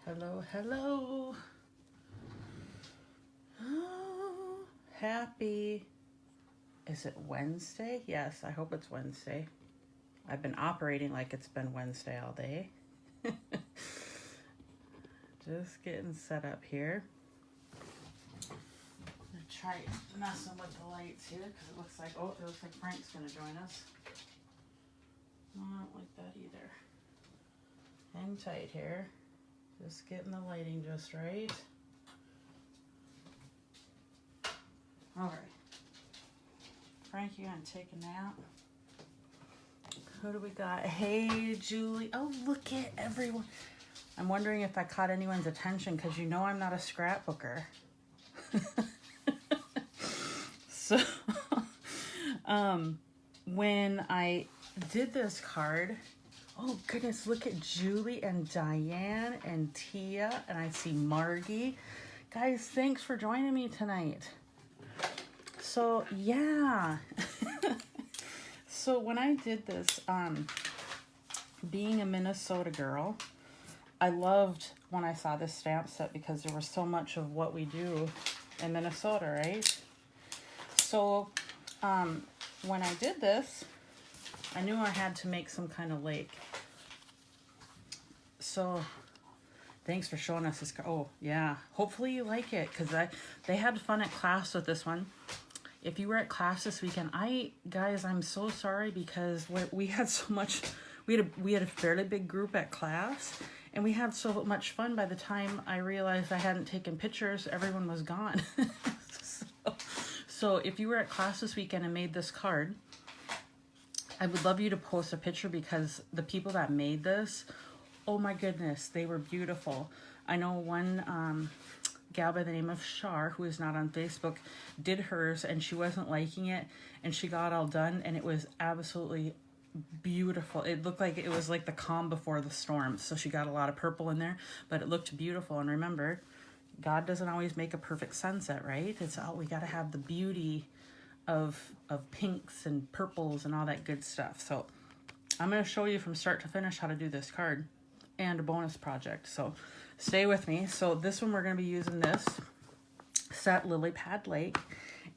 Hello, hello. Oh, happy. Is it Wednesday? Yes, I hope it's Wednesday. I've been operating like it's been Wednesday all day. Just getting set up here. I'm gonna try messing with the lights here because it looks like Frank's gonna join us. No, I don't like that either. Hang tight here. Just getting the lighting just right. All right. Frank, you gonna take a nap? Who do we got? Hey, Julie. Oh, look at everyone. I'm wondering if I caught anyone's attention because you know I'm not a scrapbooker. So, when I did this card, oh goodness, look at Julie and Diane and Tia, and I see Margie. Guys, thanks for joining me tonight. So, yeah. So when I did this, being a Minnesota girl, I loved when I saw this stamp set because there was so much of what we do in Minnesota, right? So when I did this, I knew I had to make some kind of lake. So thanks for showing us this. Oh, yeah. Hopefully you like it because they had fun at class with this one. If you were at class this weekend, guys, I'm so sorry because we had so much, we had a fairly big group at class and we had so much fun. By the time I realized I hadn't taken pictures, everyone was gone. So if you were at class this weekend and made this card, I would love you to post a picture because the people that made this, oh my goodness, they were beautiful. I know one gal by the name of Shar, who is not on Facebook, did hers and she wasn't liking it and she got all done and it was absolutely beautiful. It looked like it was like the calm before the storm. So she got a lot of purple in there, but it looked beautiful. And remember, God doesn't always make a perfect sunset, right? We got to have the beauty of pinks and purples and all that good stuff. So I'm going to show you from start to finish how to do this card and a bonus project. So stay with me. So this one, we're going to be using this set, Lilypad Lake.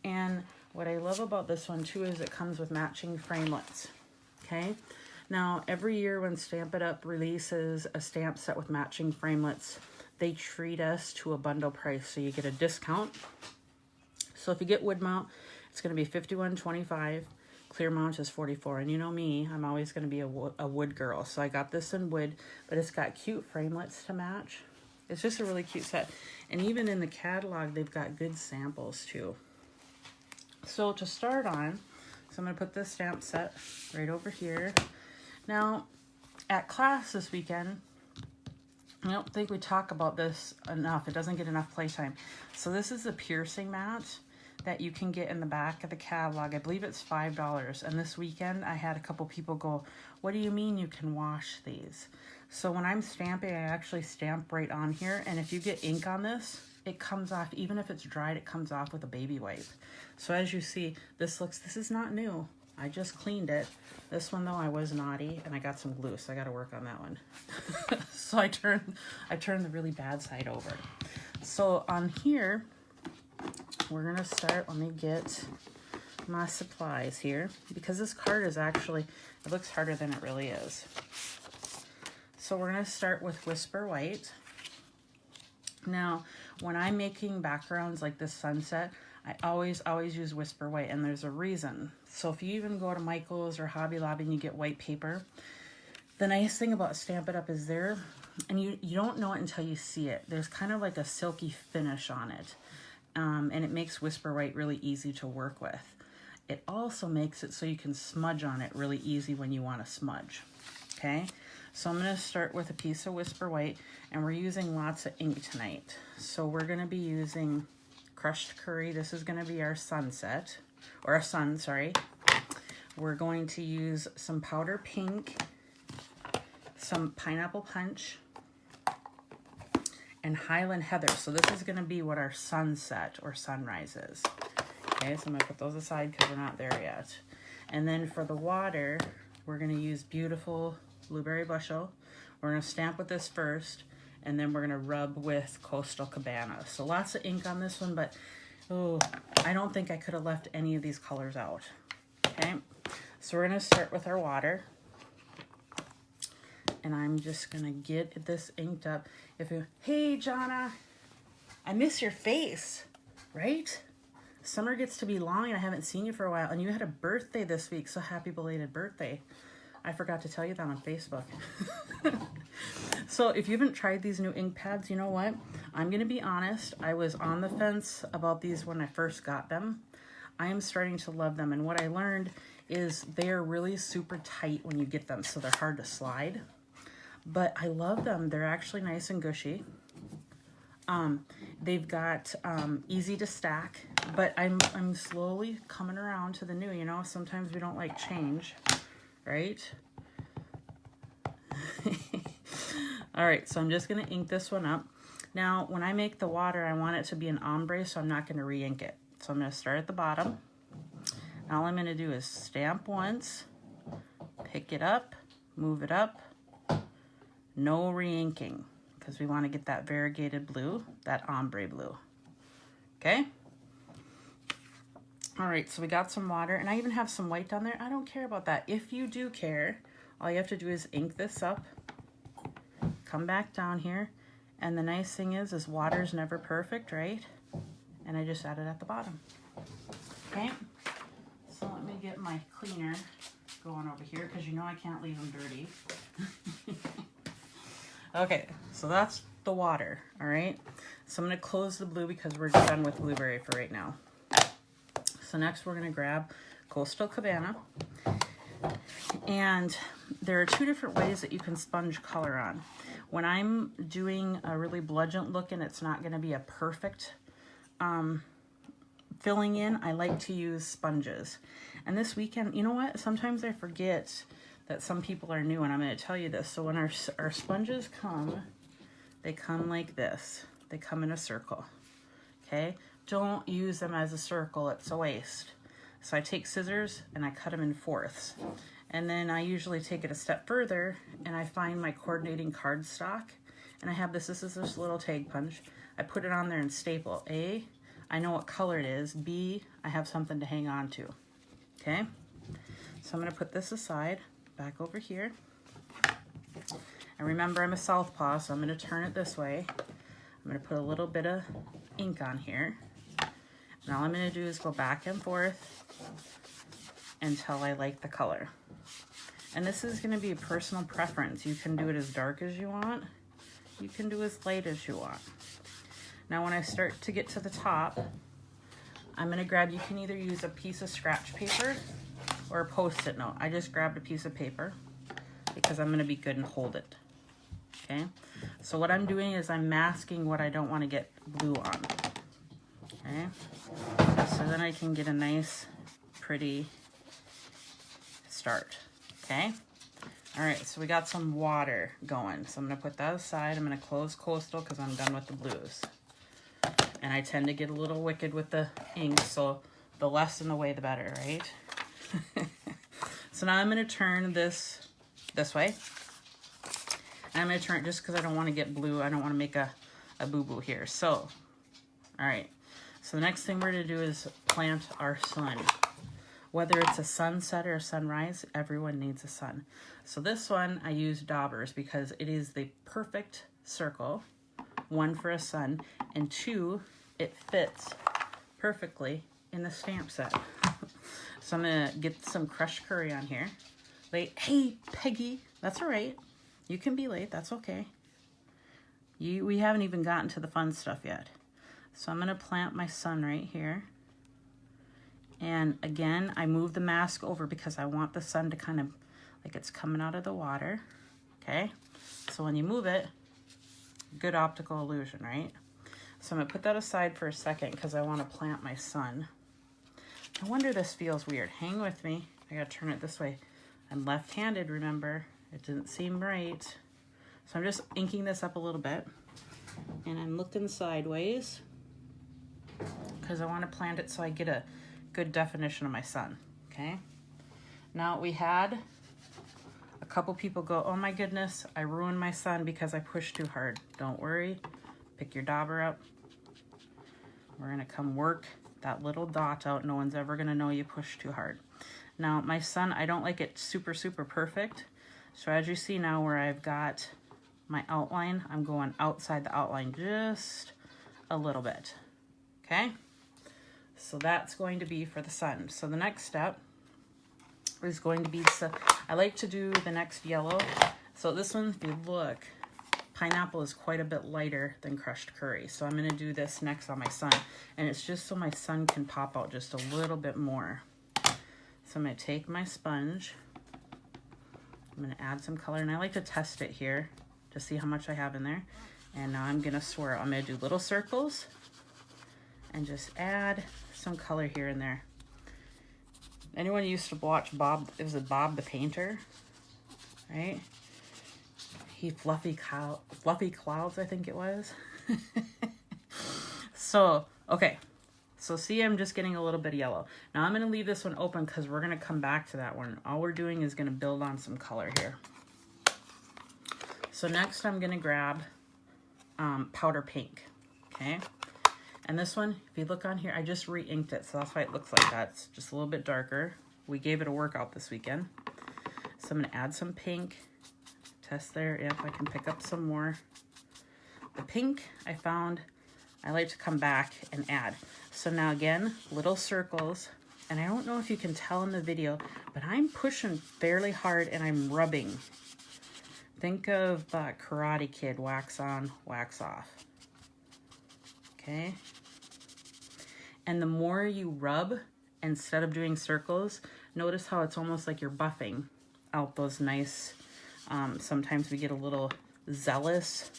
And what I love about this one too is it comes with matching framelits. Okay. Now every year when Stampin' Up releases a stamp set with matching framelits, they treat us to a bundle price. So you get a discount. So if you get wood mount, it's going to be $51.25. Clear mount is $44. And you know me, I'm always going to be a wood girl. So I got this in wood, but it's got cute framelits to match. It's just a really cute set. And even in the catalog, they've got good samples too. So to start on, so I'm going to put this stamp set right over here. Now, at class this weekend, I don't think we talk about this enough. It doesn't get enough playtime. So this is a piercing mat that you can get in the back of the catalog. I believe it's $5. And this weekend, I had a couple people go, what do you mean you can wash these? So when I'm stamping, I actually stamp right on here. And if you get ink on this, it comes off. Even if it's dried, it comes off with a baby wipe. So as you see, this is not new. I just cleaned it. This one though, I was naughty and I got some glue, so I got to work on that one. So I turned the really bad side over. So on here, we're gonna start. Let me get my supplies here because this card is actually, it looks harder than it really is. So we're gonna start with Whisper White. Now, when I'm making backgrounds like this sunset, I always use Whisper White, and there's a reason. So if you even go to Michael's or Hobby Lobby and you get white paper, the nice thing about Stampin' Up is there, and you don't know it until you see it. There's kind of like a silky finish on it, and it makes Whisper White really easy to work with. It also makes it so you can smudge on it really easy when you want to smudge. Okay, so I'm going to start with a piece of Whisper White, and we're using lots of ink tonight. So we're going to be using Crushed Curry. This is going to be our sunset, or our sun, sorry. We're going to use some powder pink, some Pineapple Punch, and Highland Heather. So this is going to be what our sunset or sunrise is. Okay, so I'm going to put those aside because we're not there yet. And then for the water, we're going to use beautiful Blueberry Bushel. We're going to stamp with this first, and then we're gonna rub with Coastal Cabana. So lots of ink on this one, but oh, I don't think I could have left any of these colors out. Okay, so we're gonna start with our water. And I'm just gonna get this inked up. Hey, Jonna, I miss your face, right? Summer gets to be long and I haven't seen you for a while, and you had a birthday this week, so happy belated birthday. I forgot to tell you that on Facebook. So if you haven't tried these new ink pads, you know what? I'm gonna be honest, I was on the fence about these when I first got them. I am starting to love them, and what I learned is they are really super tight when you get them, so they're hard to slide. But I love them. They're actually nice and gushy. They've got easy to stack, but I'm slowly coming around to the new, you know, sometimes we don't like change, right? All right, so I'm just gonna ink this one up. Now, when I make the water, I want it to be an ombre, so I'm not gonna re-ink it. So I'm gonna start at the bottom. And all I'm gonna do is stamp once, pick it up, move it up. No re-inking, because we want to get that variegated blue, that ombre blue. Okay? All right, so we got some water, and I even have some white down there. I don't care about that. If you do care, all you have to do is ink this up, come back down here, and the nice thing is water's never perfect, right? And I just add it at the bottom. Okay? So let me get my cleaner going over here, because you know I can't leave them dirty. Okay, so that's the water, all right? So I'm gonna close the blue because we're done with blueberry for right now. So next we're gonna grab Coastal Cabana. And there are two different ways that you can sponge color on. When I'm doing a really bludgeon look and it's not gonna be a perfect filling in, I like to use sponges. And this weekend, you know what? Sometimes I forget that some people are new, and I'm going to tell you this. So when our sponges come, they come like this. They come in a circle, okay? Don't use them as a circle. It's a waste. So I take scissors and I cut them in fourths. And then I usually take it a step further and I find my coordinating cardstock. And I have this is this little tag punch. I put it on there and staple. A, I know what color it is. B, I have something to hang on to, okay? So I'm going to put this aside. Back over here, and remember I'm a southpaw, so I'm going to turn it this way. I'm going to put a little bit of ink on here, and all I'm going to do is go back and forth until I like the color. And this is going to be a personal preference. You can do it as dark as you want, you can do as light as you want. Now when I start to get to the top, I'm going to grab, you can either use a piece of scratch paper or a Post-it note. I just grabbed a piece of paper because I'm gonna be good and hold it, okay? So what I'm doing is I'm masking what I don't wanna get blue on, okay? So then I can get a nice, pretty start, okay? All right, so we got some water going. So I'm gonna put that aside. I'm gonna close Coastal because I'm done with the blues. And I tend to get a little wicked with the ink, so the less in the way, the better, right? So now I'm going to turn this way. And I'm going to turn it just because I don't want to get blue. I don't want to make a boo-boo here. So, all right. So the next thing we're going to do is plant our sun. Whether it's a sunset or a sunrise, everyone needs a sun. So this one I use daubers because it is the perfect circle. One, for a sun, and two, it fits perfectly in the stamp set. So I'm gonna get some crushed curry on here. Late, hey Peggy, that's all right. You can be late, that's okay. We haven't even gotten to the fun stuff yet. So I'm gonna plant my sun right here. And again, I move the mask over because I want the sun to kind of, like it's coming out of the water, okay? So when you move it, good optical illusion, right? So I'm gonna put that aside for a second because I wanna plant my sun. No wonder this feels weird. Hang with me. I gotta turn it this way. I'm left-handed, remember. It didn't seem right. So I'm just inking this up a little bit. And I'm looking sideways because I want to plant it so I get a good definition of my sun, okay? Now we had a couple people go, oh my goodness, I ruined my sun because I pushed too hard. Don't worry. Pick your dauber up. We're going to come work that little dot out. No one's ever going to know you pushed too hard. Now, my sun, I don't like it super, super perfect. So as you see now where I've got my outline, I'm going outside the outline just a little bit. Okay? So that's going to be for the sun. So the next step is going to be, I like to do the next yellow. So this one, if you look, pineapple is quite a bit lighter than crushed curry. So I'm going to do this next on my sun. And it's just so my sun can pop out just a little bit more. So I'm going to take my sponge. I'm going to add some color. And I like to test it here to see how much I have in there. And now I'm going to swirl. I'm going to do little circles and just add some color here and there. Anyone used to watch Bob, it was Bob the Painter, right? Fluffy clouds, I think it was. So, okay. So see, I'm just getting a little bit of yellow. Now I'm going to leave this one open because we're going to come back to that one. All we're doing is going to build on some color here. So next I'm going to grab powder pink, okay? And this one, if you look on here, I just re-inked it, so that's why it looks like that. It's just a little bit darker. We gave it a workout this weekend. So I'm going to add some pink. Test there if I can pick up some more. The pink I found, I like to come back and add. So now again, little circles. And I don't know if you can tell in the video, but I'm pushing fairly hard and I'm rubbing. Think of Karate Kid, wax on, wax off. Okay. And the more you rub, instead of doing circles, notice how it's almost like you're buffing out those nice, sometimes we get a little zealous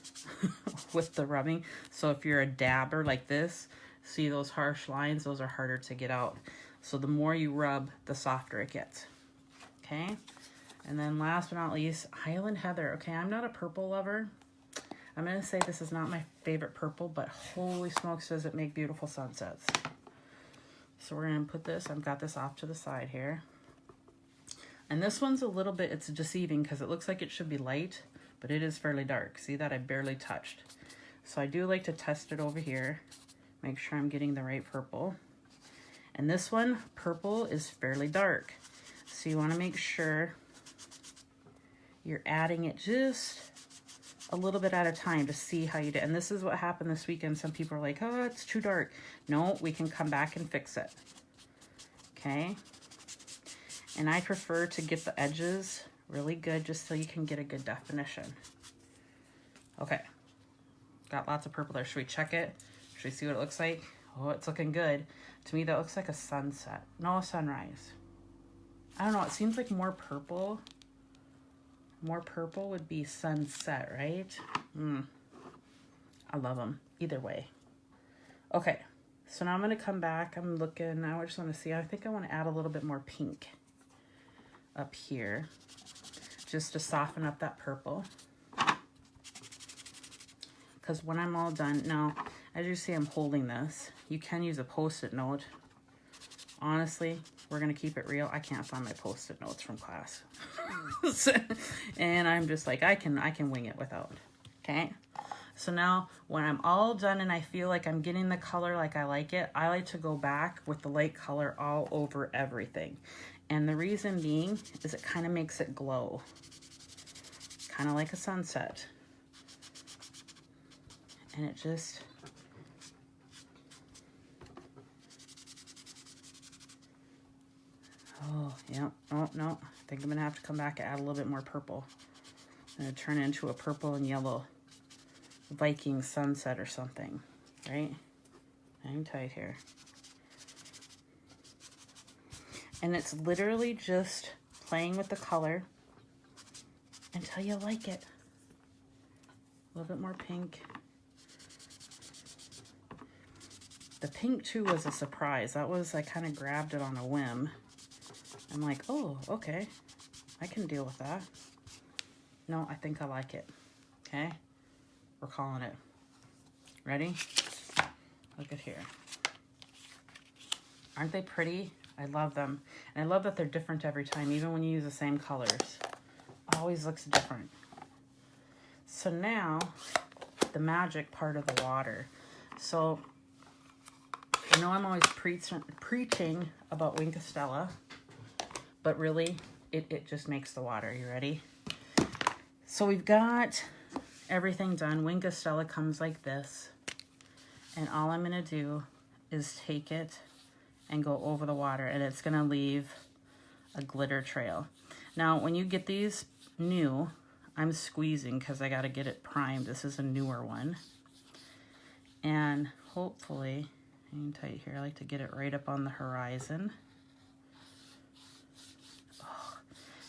with the rubbing. So if you're a dabber like this, see those harsh lines, those are harder to get out. So the more you rub, the softer it gets. Okay. And then last but not least, Highland Heather. Okay, I'm not a purple lover. I'm going to say this is not my favorite purple, but holy smokes, does it make beautiful sunsets. So we're going to put this, I've got this off to the side here. And this one's a little bit, it's deceiving because it looks like it should be light, but it is fairly dark. See that? I barely touched. So I do like to test it over here. Make sure I'm getting the right purple. And this one, purple, is fairly dark. So you want to make sure you're adding it just a little bit at a time to see how you do. And this is what happened this weekend. Some people are like, oh, it's too dark. No, we can come back and fix it. Okay. And I prefer to get the edges really good just so you can get a good definition. Okay. Got lots of purple there. Should we check it? Should we see what it looks like? Oh, it's looking good. To me, that looks like a sunset. No, a sunrise. I don't know. It seems like more purple. More purple would be sunset, right? I love them either way. Okay, so now I'm going to come back. I'm looking. Now I just want to see. I think I want to add a little bit more pink up here just to soften up that purple. Because when I'm all done, now, as you see, I'm holding this. You can use a Post-it note. Honestly, we're going to keep it real. I can't find my Post-it notes from class. And I'm just like, I can wing it without. Okay. So now when I'm all done and I feel like I'm getting the color like I like it, I like to go back with the light color all over everything. And the reason being is it kind of makes it glow. Kind of like a sunset. And it just... Oh, yeah. Oh, no. I think I'm going to have to come back and add a little bit more purple. I'm going to turn it into a purple and yellow Viking sunset or something, right? Hang tight here. And it's literally just playing with the color until you like it. A little bit more pink. The pink, too, was a surprise. That was, I kind of grabbed it on a whim. I'm like, oh, okay. I can deal with that. No, I think I like it. Okay? We're calling it. Ready? Look at here. Aren't they pretty? I love them. And I love that they're different every time, even when you use the same colors. Always looks different. So now, the magic part of the water. So, I know I'm always preaching about Wink of Stella, but really, it just makes the water. You ready? So we've got everything done. Wink of Stella comes like this. And all I'm going to do is take it and go over the water. And it's going to leave a glitter trail. Now, when you get these new, I'm squeezing because I got to get it primed. This is a newer one. And hopefully, hang tight here. I like to get it right up on the horizon. Oh,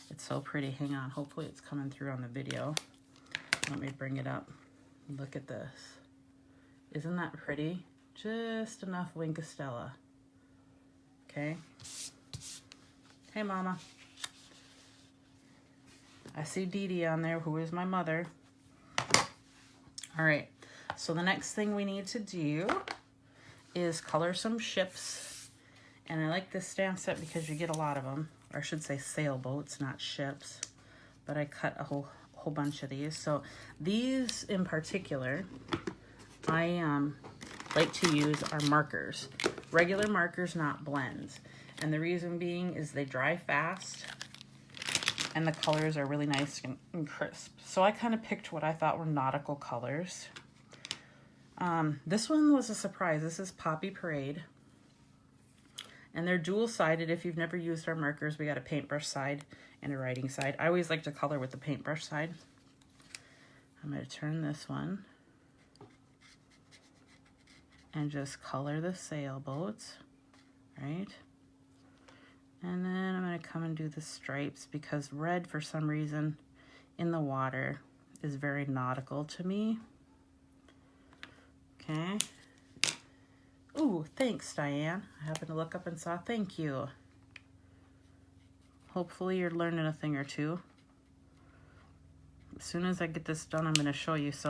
it's so pretty. Hang on. Hopefully it's coming through on the video. Let me bring it up. Look at this. Isn't that pretty? Just enough Wink of Stella. Okay. Hey, Mama. I see Dee Dee on there, who is my mother. All right. So the next thing we need to do is color some ships. And I like this stamp set because you get a lot of them. Or I should say sailboats, not ships. But I cut a whole bunch of these. So these in particular, I like to use are markers. Regular markers, not blends. And the reason being is they dry fast and the colors are really nice and crisp. So I kind of picked what I thought were nautical colors. This one was a surprise. This is Poppy Parade. And they're dual-sided. If you've never used our markers, we got a paintbrush side and a writing side. I always like to color with the paintbrush side. I'm going to turn this one and just color the sailboats, right? And then I'm going to come and do the stripes because red, for some reason, in the water is very nautical to me. Okay. Ooh, thanks, Diane. I happened to look up and saw thank you. Hopefully you're learning a thing or two. As soon as I get this done, I'm going to show you. So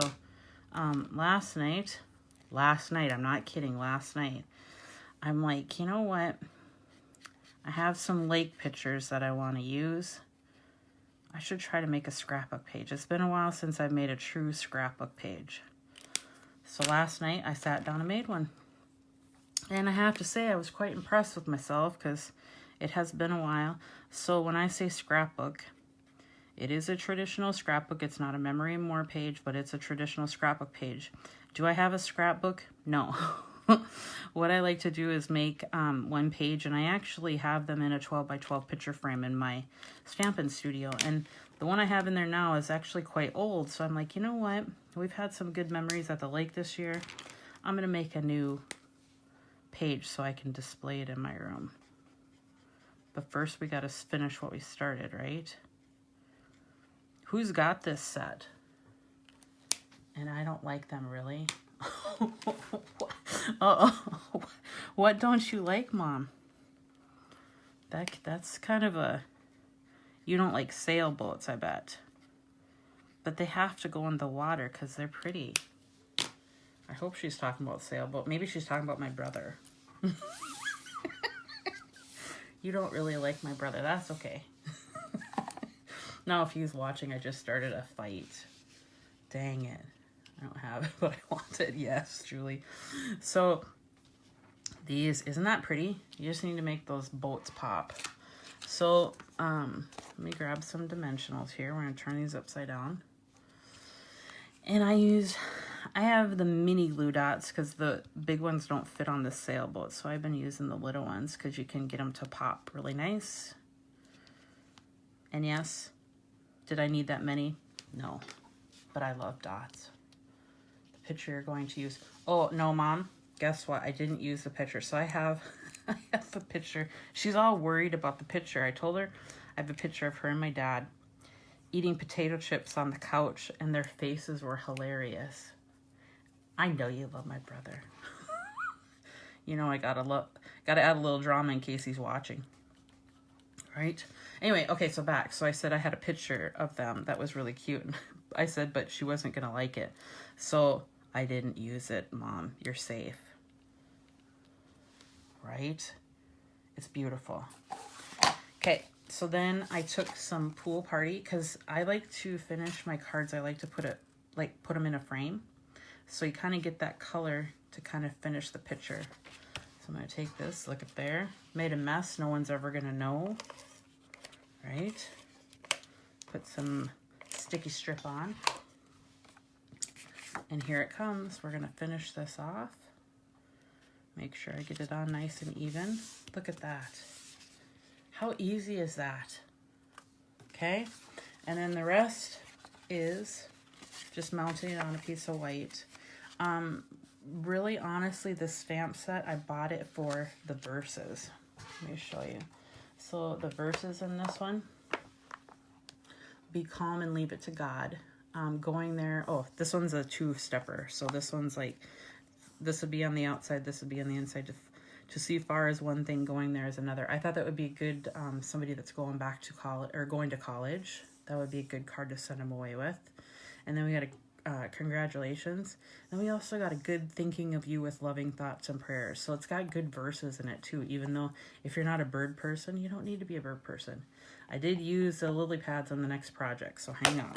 last night, I'm not kidding, last night, I'm like, you know what? I have some lake pictures that I want to use. I should try to make a scrapbook page. It's been a while since I've made a true scrapbook page. So last night I sat down and made one. And I have to say I was quite impressed with myself because it has been a while. So when I say scrapbook, it is a traditional scrapbook. It's not a memory and more page, but it's a traditional scrapbook page. Do I have a scrapbook? No. What I like to do is make one page, and I actually have them in a 12 by 12 picture frame in my Stampin' Studio. And the one I have in there now is actually quite old. So I'm like, you know what? We've had some good memories at the lake this year. I'm going to make a new page so I can display it in my room. But first we got to finish what we started, right? Who's got this set? And I don't like them, really. Uh-oh. What don't you like, Mom? That's kind of a... You don't like sailboats, I bet. But they have to go in the water because they're pretty. I hope she's talking about sailboat. Maybe she's talking about my brother. You don't really like my brother. That's okay. Now, if he's watching, I just started a fight. Dang it. I don't have what I wanted. Yes, Julie. So, these, isn't that pretty? You just need to make those boats pop. So, let me grab some dimensionals here. We're going to turn these upside down. And I have the mini glue dots because the big ones don't fit on the sailboat. So I've been using the little ones because you can get them to pop really nice. And yes, did I need that many? No, but I love dots. The picture you're going to use. Oh, no, Mom. Guess what? I didn't use the picture. So I have a picture. She's all worried about the picture. I told her I have a picture of her and my dad eating potato chips on the couch, and their faces were hilarious. I know you love my brother. You know I gotta add a little drama in case he's watching. Right? Anyway, okay, so back. So I said I had a picture of them that was really cute. I said, but she wasn't gonna like it. So I didn't use it, Mom. You're safe. Right? It's beautiful. Okay, So then I took some Pool Party, because I like to finish my cards. I like to put them in a frame. So you kind of get that color to kind of finish the picture. So I'm going to take this, look at there. Made a mess, no one's ever going to know, right? Put some sticky strip on. And here it comes. We're going to finish this off. Make sure I get it on nice and even. Look at that. How easy is that? Okay, and then the rest is just mounting it on a piece of white. Really, honestly, this stamp set, I bought it for the verses. Let me show you. So the verses in this one, be calm and leave it to God. Going there, oh, this one's a two-stepper. So this one's like, this would be on the outside, this would be on the inside. To see far as one thing, going there is another. I thought that would be good, somebody that's going back to college, or going to college. That would be a good card to send them away with. And then we got a congratulations. And we also got a good thinking of you with loving thoughts and prayers. So it's got good verses in it too, even though if you're not a bird person, you don't need to be a bird person. I did use the lily pads on the next project, so hang on.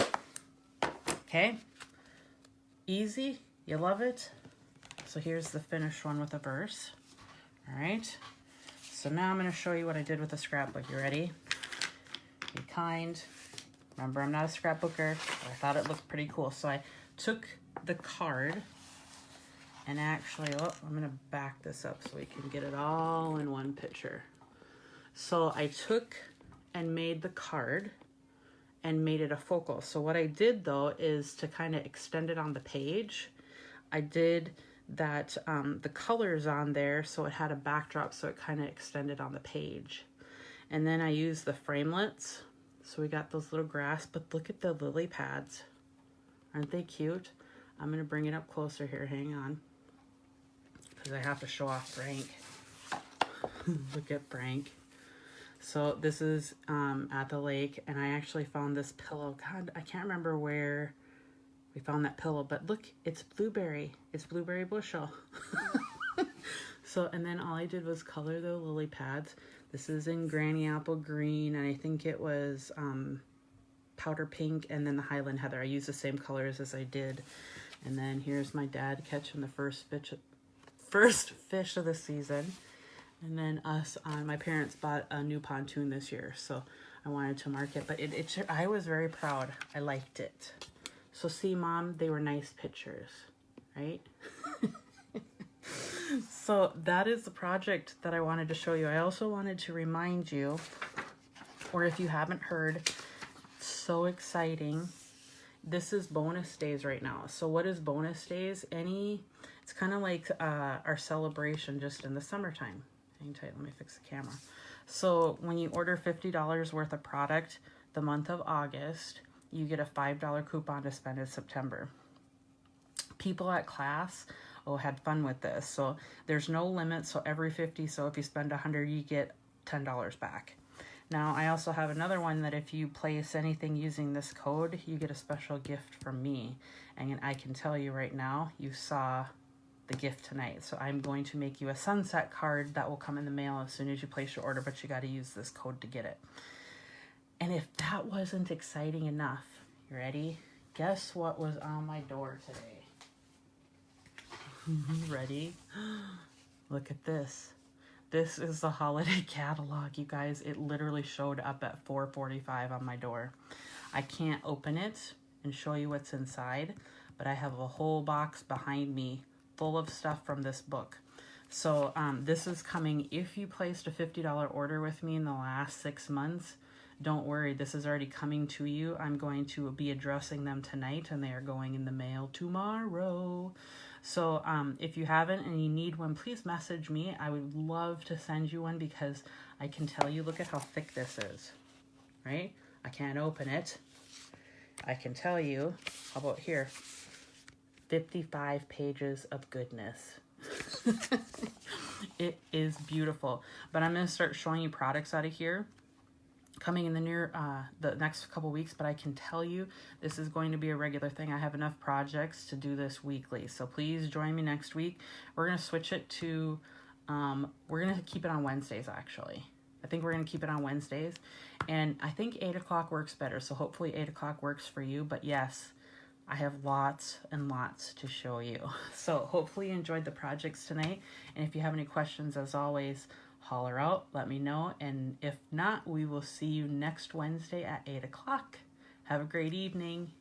Okay, easy, you love it. So here's the finished one with a verse. All right, so now I'm going to show you what I did with the scrapbook. You ready? Be kind. Remember, I'm not a scrapbooker, but I thought it looked pretty cool. So I took the card and actually, oh, I'm going to back this up so we can get it all in one picture. So I took and made the card and made it a focal. So what I did though is to kind of extend it on the page. I did that the colors on there, so it had a backdrop, so it kind of extended on the page. And then I used the framelits, so we got those little grass, but look at the lily pads. Aren't they cute? I'm going to bring it up closer here, hang on, because I have to show off Frank. Look at Frank. So this is at the lake, and I actually found this pillow. God, I can't remember where we found that pillow, but look, it's blueberry. It's blueberry bushel. So, and then all I did was color the lily pads. This is in Granny Apple Green, and I think it was powder pink, and then the Highland Heather. I used the same colors as I did. And then here's my dad catching the first fish of the season. And then us, my parents bought a new pontoon this year, so I wanted to mark it. But I was very proud. I liked it. So see, Mom, they were nice pictures, right? So that is the project that I wanted to show you. I also wanted to remind you, or if you haven't heard, so exciting. This is bonus days right now. So what is bonus days? It's kind of like our celebration just in the summertime. Hang tight, let me fix the camera. So when you order $50 worth of product the month of August, you get a $5 coupon to spend in September. People at class, had fun with this. So there's no limit, so every 50, so if you spend 100, you get $10 back. Now, I also have another one that if you place anything using this code, you get a special gift from me. And I can tell you right now, you saw the gift tonight. So I'm going to make you a sunset card that will come in the mail as soon as you place your order, but you got to use this code to get it. And if that wasn't exciting enough, you ready? Guess what was on my door today? Ready? Look at this. This is the holiday catalog, you guys. It literally showed up at 4:45 on my door. I can't open it and show you what's inside, but I have a whole box behind me full of stuff from this book. So this is coming. If you placed a $50 order with me in the last 6 months, don't worry, this is already coming to you. I'm going to be addressing them tonight, and they are going in the mail tomorrow. So if you haven't and you need one, please message me. I would love to send you one because I can tell you, look at how thick this is, right? I can't open it. I can tell you, how about here? 55 pages of goodness. It is beautiful. But I'm going to start showing you products out of here coming in the next couple weeks, but I can tell you this is going to be a regular thing. I have enough projects to do this weekly, so please join me next week. We're going to switch it to we're going to keep it on Wednesdays actually. I think we're going to keep it on Wednesdays. And I think 8 o'clock works better. So hopefully 8 o'clock works for you. But yes, I have lots and lots to show you. So hopefully you enjoyed the projects tonight. And if you have any questions, as always, holler out, let me know. And if not, we will see you next Wednesday at 8 o'clock. Have a great evening.